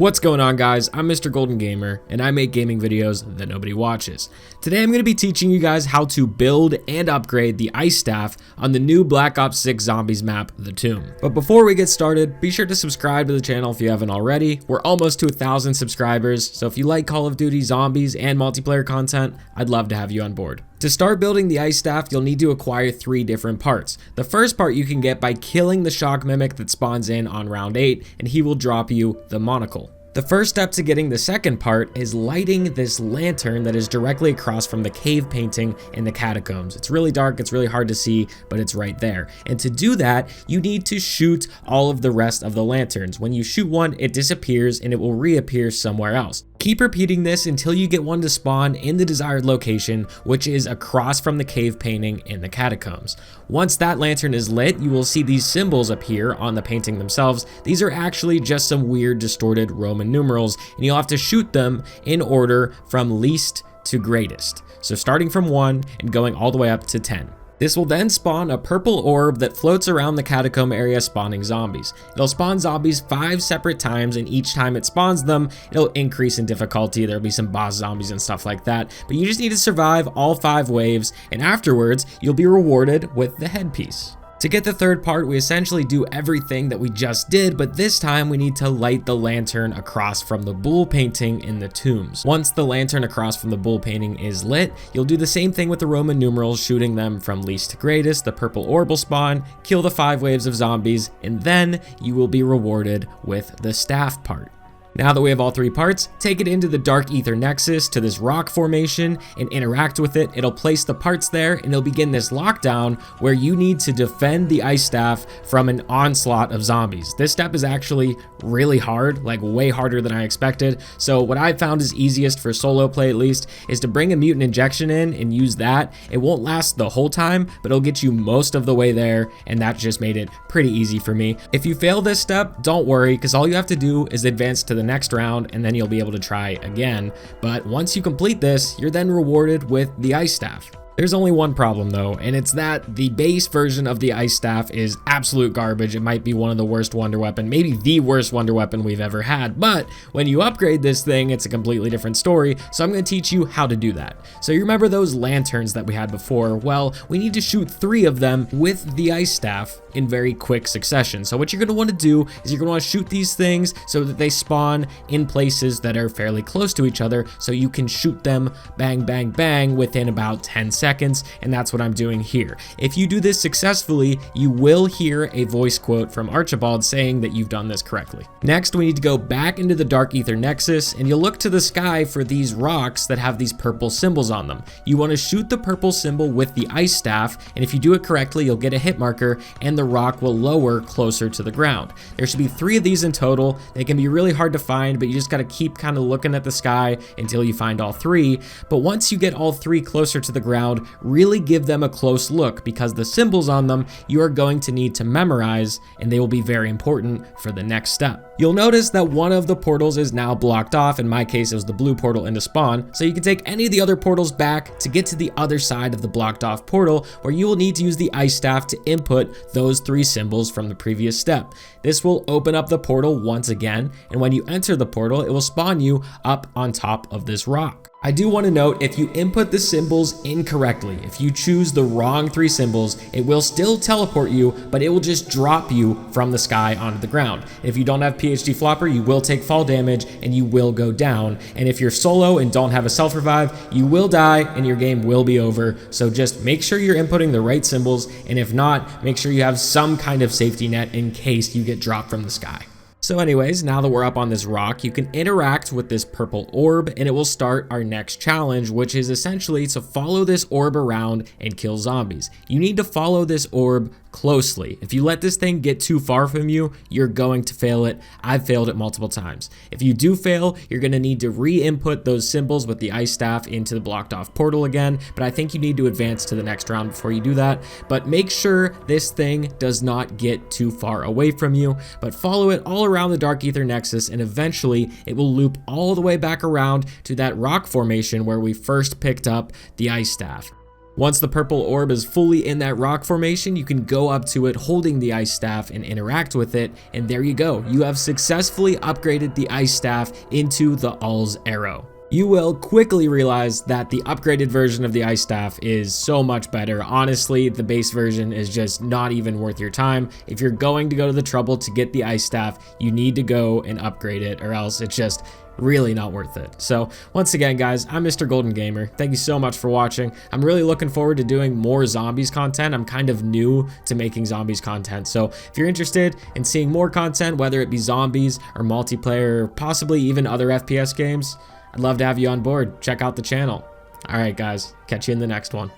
What's going on, guys? I'm Mr. Golden Gamer and I make gaming videos that nobody watches. Today I'm going to be teaching you guys how to build and upgrade the ice staff on the new Black Ops 6 Zombies map, The Tomb. But before we get started, be sure to subscribe to the channel if you haven't already. We're almost to 1,000 subscribers, so if you like Call of Duty, zombies, and multiplayer content, I'd love to have you on board. To start building the ice staff, you'll need to acquire 3 different parts. The first part you can get by killing the shock mimic that spawns in on round 8, and he will drop you the monocle. The first step to getting the second part is lighting this lantern that is directly across from the cave painting in the catacombs. It's really dark, it's really hard to see, but it's right there. And to do that, you need to shoot all of the rest of the lanterns. When you shoot one, it disappears and it will reappear somewhere else. Keep repeating this until you get one to spawn in the desired location, which is across from the cave painting in the catacombs. Once that lantern is lit, you will see these symbols appear on the painting themselves. These are actually just some weird distorted Roman numerals, and you'll have to shoot them in order from least to greatest. So starting from 1 and going all the way up to 10. This will then spawn a purple orb that floats around the catacomb area, spawning zombies. It'll spawn zombies 5 separate times, and each time it spawns them, it'll increase in difficulty. There'll be some boss zombies and stuff like that, but you just need to survive all 5 waves, and afterwards, you'll be rewarded with the headpiece. To get the third part, we essentially do everything that we just did, but this time we need to light the lantern across from the bull painting in the tombs. Once the lantern across from the bull painting is lit, you'll do the same thing with the Roman numerals, shooting them from least to greatest. The purple orb will spawn, kill the 5 waves of zombies, and then you will be rewarded with the staff part. Now that we have all 3 parts, take it into the Dark Ether Nexus to this rock formation and interact with it. It'll place the parts there and it'll begin this lockdown where you need to defend the ice staff from an onslaught of zombies. This step is actually really hard, like way harder than I expected. So what I found is easiest for solo play, at least, is to bring a mutant injection in and use that. It won't last the whole time, but it'll get you most of the way there, and that just made it pretty easy for me. If you fail this step, don't worry, because all you have to do is advance to the next round and then you'll be able to try again. But once you complete this, you're then rewarded with the ice staff. There's only one problem though, and it's that the base version of the ice staff is absolute garbage. It might be one of the worst wonder weapon, maybe the worst wonder weapon we've ever had, but when you upgrade this thing, it's a completely different story, so I'm going to teach you how to do that. So you remember those lanterns that we had before? Well, we need to shoot 3 of them with the ice staff in very quick succession. So what you're going to want to do is you're going to want to shoot these things so that they spawn in places that are fairly close to each other, so you can shoot them bang, bang, bang within about 10 seconds. And that's what I'm doing here. If you do this successfully, you will hear a voice quote from Archibald saying that you've done this correctly. Next, we need to go back into the Dark Ether Nexus, and you'll look to the sky for these rocks that have these purple symbols on them. You want to shoot the purple symbol with the ice staff, and if you do it correctly, you'll get a hit marker, and the rock will lower closer to the ground. There should be 3 of these in total. They can be really hard to find, but you just got to keep kind of looking at the sky until you find all 3. But once you get all 3 closer to the ground, really give them a close look, because the symbols on them you are going to need to memorize, and they will be very important for the next step. You'll notice that one of the portals is now blocked off. In my case, it was the blue portal into spawn, so you can take any of the other portals back to get to the other side of the blocked off portal, where you will need to use the ice staff to input those 3 symbols from the previous step. This will open up the portal once again, and when you enter the portal, it will spawn you up on top of this rock. I do want to note, if you input the symbols incorrectly, if you choose the wrong 3 symbols, it will still teleport you, but it will just drop you from the sky onto the ground. If you don't have PhD Flopper, you will take fall damage and you will go down. And if you're solo and don't have a self-revive, you will die and your game will be over. So just make sure you're inputting the right symbols, and if not, make sure you have some kind of safety net in case you get dropped from the sky. So anyways, now that we're up on this rock, you can interact with this purple orb, and it will start our next challenge, which is essentially to follow this orb around and kill zombies. You need to follow this orb closely. If you let this thing get too far from you, you're going to fail it. I've failed it multiple times. If you do fail, you're going to need to re-input those symbols with the ice staff into the blocked off portal again, but I think you need to advance to the next round before you do that. But make sure this thing does not get too far away from you, but follow it all around the Dark Ether Nexus, and eventually it will loop all the way back around to that rock formation where we first picked up the ice staff. Once the purple orb is fully in that rock formation, you can go up to it holding the ice staff and interact with it, and there you go. You have successfully upgraded the ice staff into the All's arrow. You will quickly realize that the upgraded version of the ice staff is so much better. Honestly, the base version is just not even worth your time. If you're going to go to the trouble to get the ice staff, you need to go and upgrade it, or else it's just really not worth it. So once again, guys, I'm Mr. Golden Gamer. Thank you so much for watching. I'm really looking forward to doing more zombies content. I'm kind of new to making zombies content. So if you're interested in seeing more content, whether it be zombies or multiplayer, or possibly even other FPS games, I'd love to have you on board. Check out the channel. All right, guys, catch you in the next one.